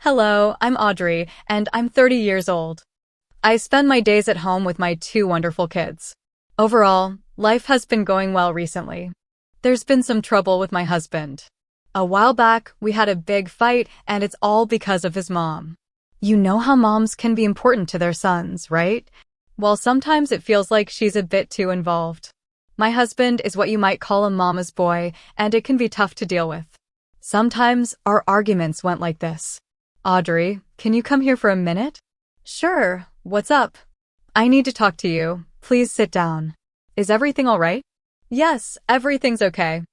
Hello, I'm Audrey, and I'm 30 years old. I spend my days at home with my two wonderful kids. Overall, life has been going well recently. There's been some trouble with my husband. A while back, we had a big fight, and it's all because of his mom. You know how moms can be important to their sons, right? Well, sometimes it feels like she's a bit too involved. My husband is what you might call a mama's boy, and it can be tough to deal with. Sometimes our arguments went like this. Audrey, can you come here for a minute? Sure, what's up? I need to talk to you. Please sit down. Is everything all right? Yes, everything's okay.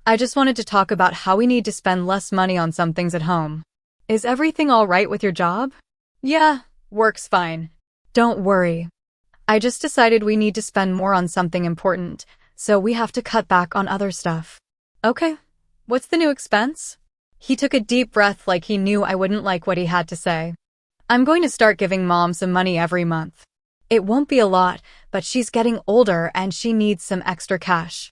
I just wanted to talk about how we need to spend less money on some things at home. Is everything all right with your job? Yeah, works fine. Don't worry. I just decided we need to spend more on something important, so we have to cut back on other stuff. Okay, what's the new expense? He took a deep breath like he knew I wouldn't like what he had to say. I'm going to start giving Mom some money every month. It won't be a lot, but she's getting older and she needs some extra cash.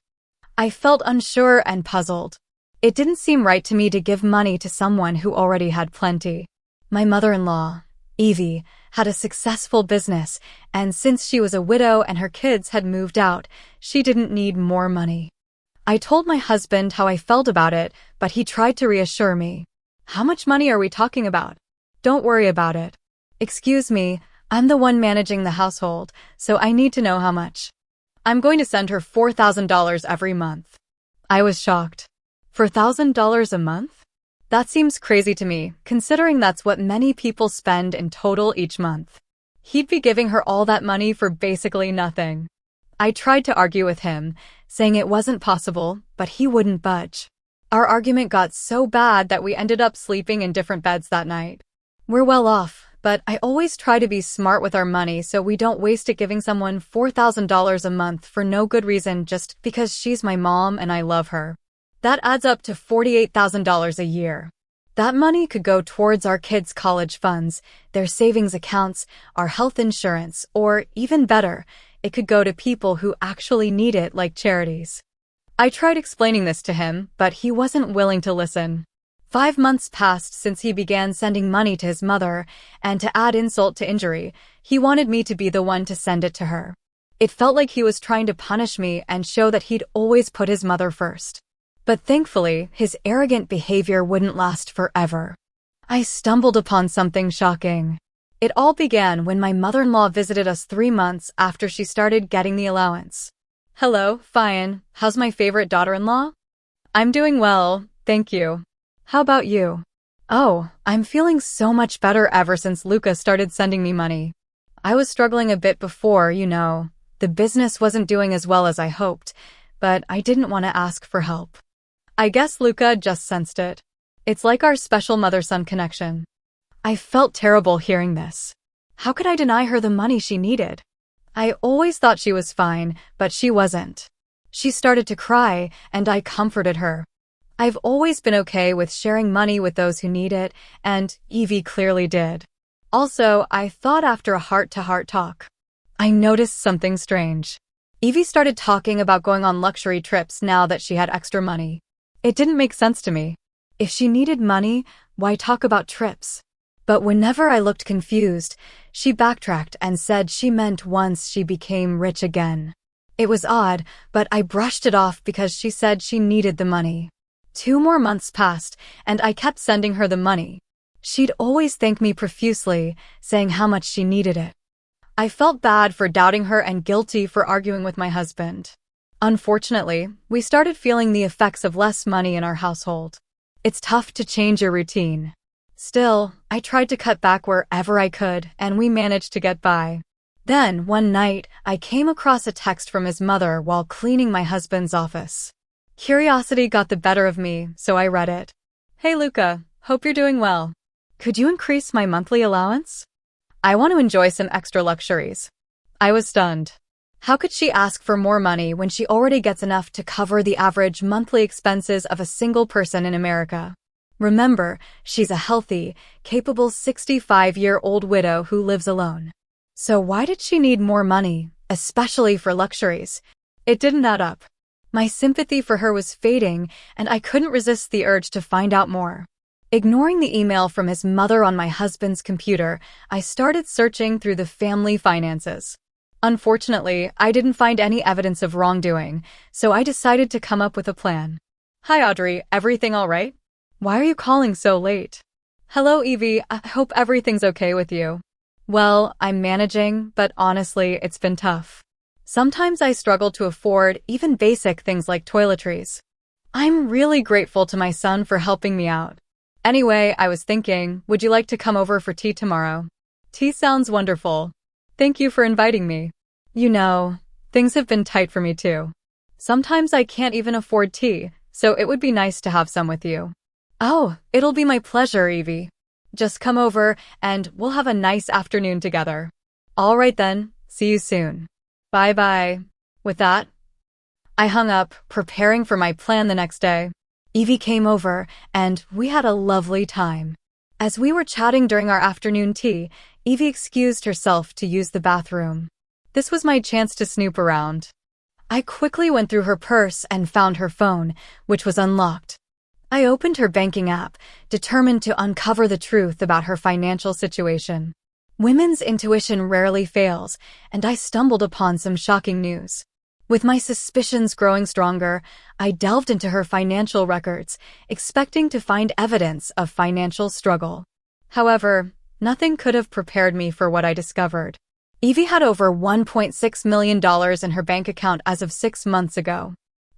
I felt unsure and puzzled. It didn't seem right to me to give money to someone who already had plenty. My mother-in-law, Evie, had a successful business, and since she was a widow and her kids had moved out, she didn't need more money. I told my husband how I felt about it, but he tried to reassure me. How much money are we talking about? Don't worry about it. Excuse me, I'm the one managing the household, so I need to know how much. I'm going to send her $4,000 every month. I was shocked. $4,000 a month? That seems crazy to me, considering that's what many people spend in total each month. He'd be giving her all that money for basically nothing. I tried to argue with him, saying it wasn't possible, but he wouldn't budge. Our argument got so bad that we ended up sleeping in different beds that night. We're well off, but I always try to be smart with our money so we don't waste it giving someone $4,000 a month for no good reason just because she's my mom and I love her. That adds up to $48,000 a year. That money could go towards our kids' college funds, their savings accounts, our health insurance, or even better, it could go to people who actually need it like charities. I tried explaining this to him, but he wasn't willing to listen. 5 months passed since he began sending money to his mother, and to add insult to injury, he wanted me to be the one to send it to her. It felt like he was trying to punish me and show that he'd always put his mother first. But thankfully, his arrogant behavior wouldn't last forever. I stumbled upon something shocking. It all began when my mother-in-law visited us 3 months after she started getting the allowance. Hello, fine. How's my favorite daughter-in-law? I'm doing well, thank you. How about you? Oh, I'm feeling so much better ever since Luca started sending me money. I was struggling a bit before, you know. The business wasn't doing as well as I hoped, but I didn't want to ask for help. I guess Luca just sensed it. It's like our special mother-son connection. I felt terrible hearing this. How could I deny her the money she needed? I always thought she was fine, but she wasn't. She started to cry, and I comforted her. I've always been okay with sharing money with those who need it, and Evie clearly did. Also, I thought after a heart-to-heart talk, I noticed something strange. Evie started talking about going on luxury trips now that she had extra money. It didn't make sense to me. If she needed money, why talk about trips? But whenever I looked confused, she backtracked and said she meant once she became rich again. It was odd, but I brushed it off because she said she needed the money. 2 more months passed, and I kept sending her the money. She'd always thank me profusely, saying how much she needed it. I felt bad for doubting her and guilty for arguing with my husband. Unfortunately, we started feeling the effects of less money in our household. It's tough to change your routine. Still, I tried to cut back wherever I could, and we managed to get by. Then, one night, I came across a text from his mother while cleaning my husband's office. Curiosity got the better of me, so I read it. Hey Luca, hope you're doing well. Could you increase my monthly allowance? I want to enjoy some extra luxuries. I was stunned. How could she ask for more money when she already gets enough to cover the average monthly expenses of a single person in America? Remember, she's a healthy, capable 65-year-old widow who lives alone. So why did she need more money, especially for luxuries? It didn't add up. My sympathy for her was fading, and I couldn't resist the urge to find out more. Ignoring the email from his mother on my husband's computer, I started searching through the family finances. Unfortunately, I didn't find any evidence of wrongdoing, so I decided to come up with a plan. Hi Audrey, everything all right? Why are you calling so late? Hello Evie, I hope everything's okay with you. Well, I'm managing, but honestly, it's been tough. Sometimes I struggle to afford even basic things like toiletries. I'm really grateful to my son for helping me out. Anyway, I was thinking, would you like to come over for tea tomorrow? Tea sounds wonderful. Thank you for inviting me. You know, things have been tight for me too. Sometimes I can't even afford tea, so it would be nice to have some with you. Oh, it'll be my pleasure, Evie. Just come over and we'll have a nice afternoon together. All right then, see you soon. Bye-bye. With that, I hung up, preparing for my plan the next day. Evie came over, and we had a lovely time. As we were chatting during our afternoon tea, Evie excused herself to use the bathroom. This was my chance to snoop around. I quickly went through her purse and found her phone, which was unlocked. I opened her banking app, determined to uncover the truth about her financial situation. Women's intuition rarely fails, and I stumbled upon some shocking news. With my suspicions growing stronger, I delved into her financial records, expecting to find evidence of financial struggle. However, nothing could have prepared me for what I discovered. Evie had over $1.6 million in her bank account as of 6 months ago.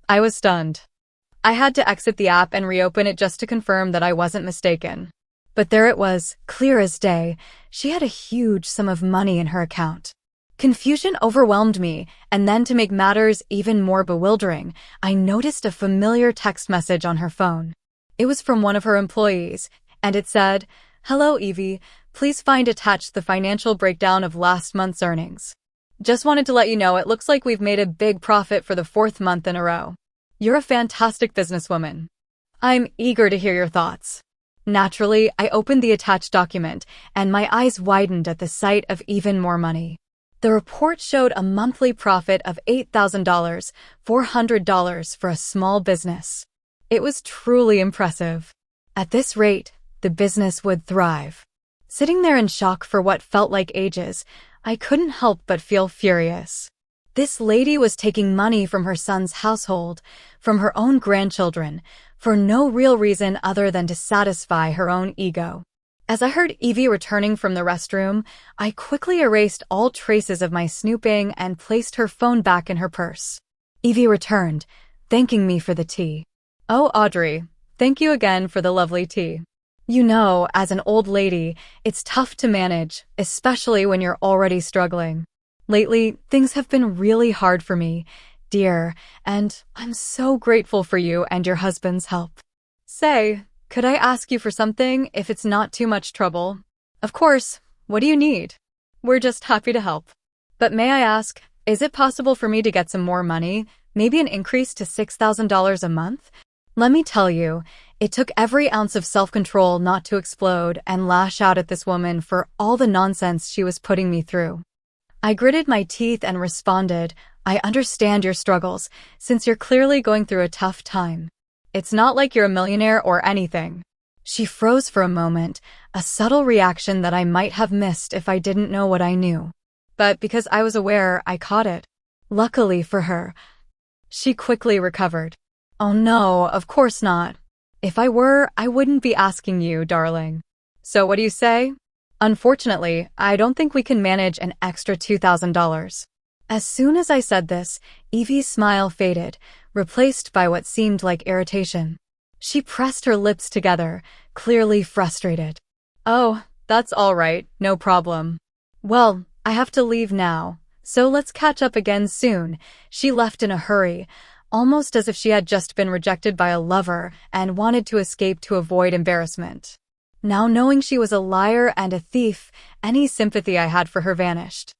I was stunned. I had to exit the app and reopen it just to confirm that I wasn't mistaken. But there it was, clear as day. She had a huge sum of money in her account. Confusion overwhelmed me, and then to make matters even more bewildering, I noticed a familiar text message on her phone. It was from one of her employees, and it said, "Hello Evie, please find attached the financial breakdown of last month's earnings. Just wanted to let you know it looks like we've made a big profit for the 4th month in a row. You're a fantastic businesswoman. I'm eager to hear your thoughts." Naturally, I opened the attached document, and my eyes widened at the sight of even more money. The report showed a monthly profit of $8,000, $400 for a small business. It was truly impressive. At this rate, the business would thrive. Sitting there in shock for what felt like ages, I couldn't help but feel furious. This lady was taking money from her son's household, from her own grandchildren, for no real reason other than to satisfy her own ego. As I heard Evie returning from the restroom, I quickly erased all traces of my snooping and placed her phone back in her purse. Evie returned, thanking me for the tea. "Oh, Audrey, thank you again for the lovely tea. You know, as an old lady, it's tough to manage, especially when you're already struggling. Lately, things have been really hard for me, dear, and I'm so grateful for you and your husband's help. Say, could I ask you for something if it's not too much trouble? Of course, what do you need? We're just happy to help. But may I ask, is it possible for me to get some more money, maybe an increase to $6,000 a month? Let me tell you, it took every ounce of self-control not to explode and lash out at this woman for all the nonsense she was putting me through. I gritted my teeth and responded, I understand your struggles, since you're clearly going through a tough time. It's not like you're a millionaire or anything. She froze for a moment, a subtle reaction that I might have missed if I didn't know what I knew. But because I was aware, I caught it. Luckily for her, she quickly recovered. Oh no, of course not. If I were, I wouldn't be asking you, darling. So what do you say? Unfortunately, I don't think we can manage an extra $2,000. As soon as I said this, Evie's smile faded, replaced by what seemed like irritation. She pressed her lips together, clearly frustrated. Oh, that's all right, no problem. Well, I have to leave now, so let's catch up again soon. She left in a hurry, almost as if she had just been rejected by a lover and wanted to escape to avoid embarrassment. Now knowing she was a liar and a thief, any sympathy I had for her vanished.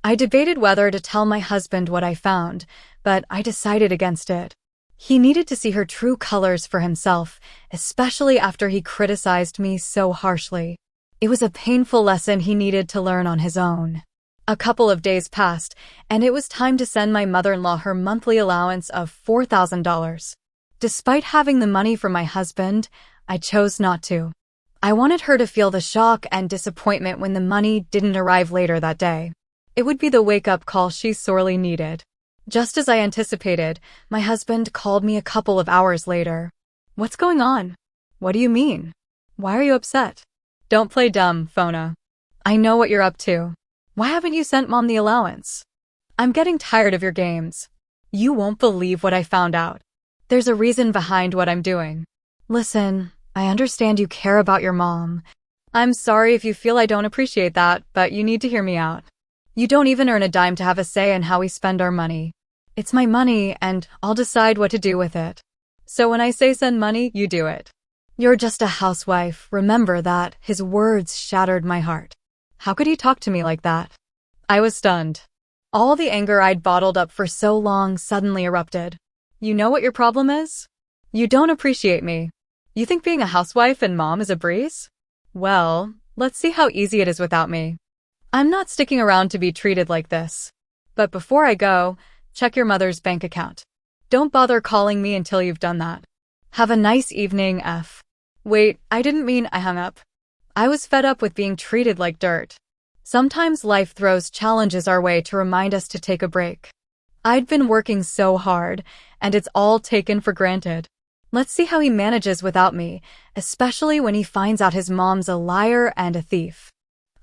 I debated whether to tell my husband what I found, but I decided against it. He needed to see her true colors for himself, especially after he criticized me so harshly. It was a painful lesson he needed to learn on his own. A couple of days passed, and it was time to send my mother-in-law her monthly allowance of $4,000. Despite having the money from my husband, I chose not to. I wanted her to feel the shock and disappointment when the money didn't arrive later that day. It would be the wake-up call she sorely needed. Just as I anticipated, my husband called me a couple of hours later. What's going on? What do you mean? Why are you upset? Don't play dumb, Fona. I know what you're up to. Why haven't you sent Mom the allowance? I'm getting tired of your games. You won't believe what I found out. There's a reason behind what I'm doing. Listen, I understand you care about your mom. I'm sorry if you feel I don't appreciate that, but you need to hear me out. You don't even earn a dime to have a say in how we spend our money. It's my money, and I'll decide what to do with it. So when I say send money, you do it. You're just a housewife. Remember that. His words shattered my heart. How could he talk to me like that? I was stunned. All the anger I'd bottled up for so long suddenly erupted. You know what your problem is? You don't appreciate me. You think being a housewife and mom is a breeze? Well, let's see how easy it is without me. I'm not sticking around to be treated like this. But before I go, check your mother's bank account. Don't bother calling me until you've done that. Have a nice evening, F. Wait, I didn't mean I hung up. I was fed up with being treated like dirt. Sometimes life throws challenges our way to remind us to take a break. I'd been working so hard, and it's all taken for granted. Let's see how he manages without me, especially when he finds out his mom's a liar and a thief.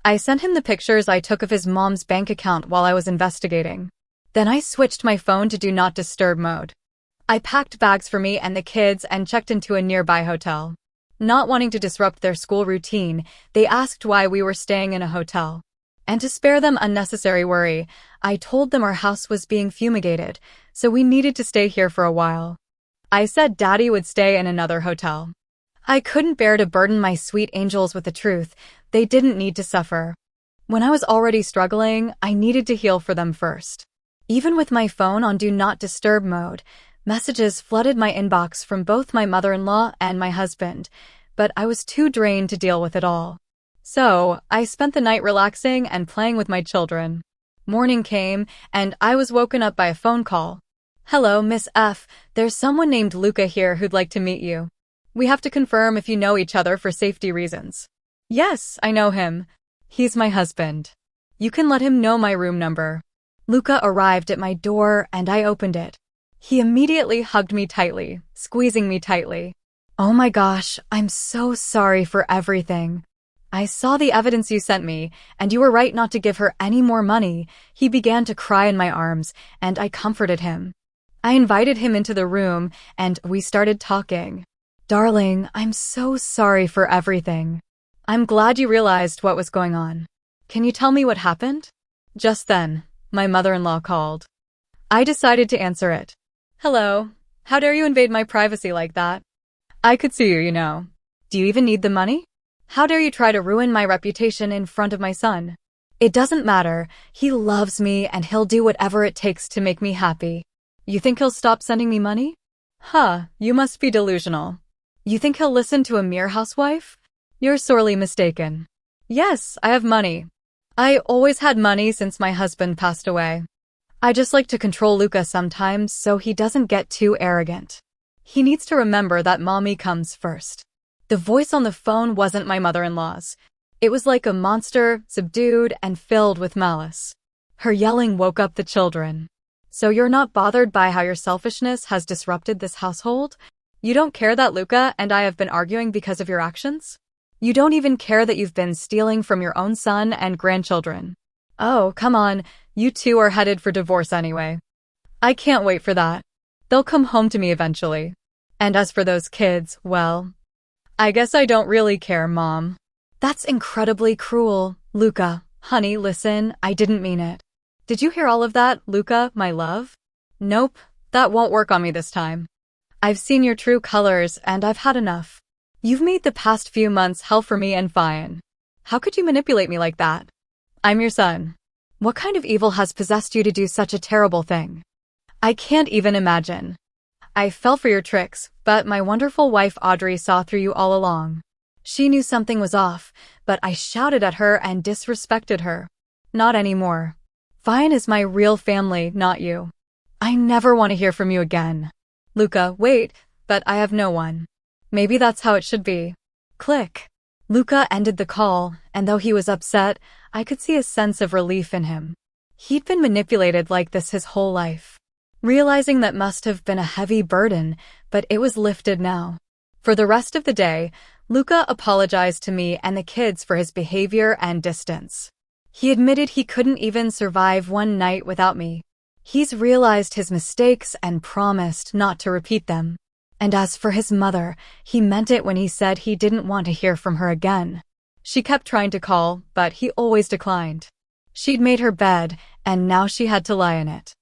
I sent him the pictures I took of his mom's bank account while I was investigating. Then I switched my phone to Do Not Disturb mode. I packed bags for me and the kids and checked into a nearby hotel. Not wanting to disrupt their school routine, they asked why we were staying in a hotel. And to spare them unnecessary worry, I told them our house was being fumigated, so we needed to stay here for a while. I said Daddy would stay in another hotel. I couldn't bear to burden my sweet angels with the truth. They didn't need to suffer. When I was already struggling, I needed to heal for them first. Even with my phone on Do Not Disturb mode, messages flooded my inbox from both my mother-in-law and my husband, but I was too drained to deal with it all. So, I spent the night relaxing and playing with my children. Morning came, and I was woken up by a phone call. Hello, Miss F. There's someone named Luca here who'd like to meet you. We have to confirm if you know each other for safety reasons. Yes, I know him. He's my husband. You can let him know my room number. Luca arrived at my door, and I opened it. He immediately hugged me tightly, squeezing me tightly. Oh my gosh, I'm so sorry for everything. I saw the evidence you sent me, and you were right not to give her any more money. He began to cry in my arms, and I comforted him. I invited him into the room, and we started talking. Darling, I'm so sorry for everything. I'm glad you realized what was going on. Can you tell me what happened? Just then, my mother-in-law called. I decided to answer it. Hello. How dare you invade my privacy like that? I could see you, you know. Do you even need the money? How dare you try to ruin my reputation in front of my son? It doesn't matter. He loves me and he'll do whatever it takes to make me happy. You think he'll stop sending me money? Huh, you must be delusional. You think he'll listen to a mere housewife? You're sorely mistaken. Yes, I have money. I always had money since my husband passed away. I just like to control Luca sometimes so he doesn't get too arrogant. He needs to remember that mommy comes first. The voice on the phone wasn't my mother-in-law's. It was like a monster, subdued and filled with malice. Her yelling woke up the children. So you're not bothered by how your selfishness has disrupted this household? You don't care that Luca and I have been arguing because of your actions? You don't even care that you've been stealing from your own son and grandchildren? Oh, come on, you two are headed for divorce anyway. I can't wait for that. They'll come home to me eventually. And as for those kids, well, I guess I don't really care, Mom. That's incredibly cruel. Luca, honey, listen, I didn't mean it. Did you hear all of that, Luca, my love? Nope, that won't work on me this time. I've seen your true colors and I've had enough. You've made the past few months hell for me and Fine. How could you manipulate me like that? I'm your son. What kind of evil has possessed you to do such a terrible thing? I can't even imagine. I fell for your tricks, but my wonderful wife Audrey saw through you all along. She knew something was off, but I shouted at her and disrespected her. Not anymore. Fine is my real family, not you. I never want to hear from you again. Luca, wait, but I have no one. Maybe that's how it should be. Click. Luca ended the call, and though he was upset, I could see a sense of relief in him. He'd been manipulated like this his whole life. Realizing that must have been a heavy burden, but it was lifted now. For the rest of the day, Luca apologized to me and the kids for his behavior and distance. He admitted he couldn't even survive one night without me. He's realized his mistakes and promised not to repeat them. And as for his mother, he meant it when he said he didn't want to hear from her again. She kept trying to call, but he always declined. She'd made her bed, and now she had to lie in it.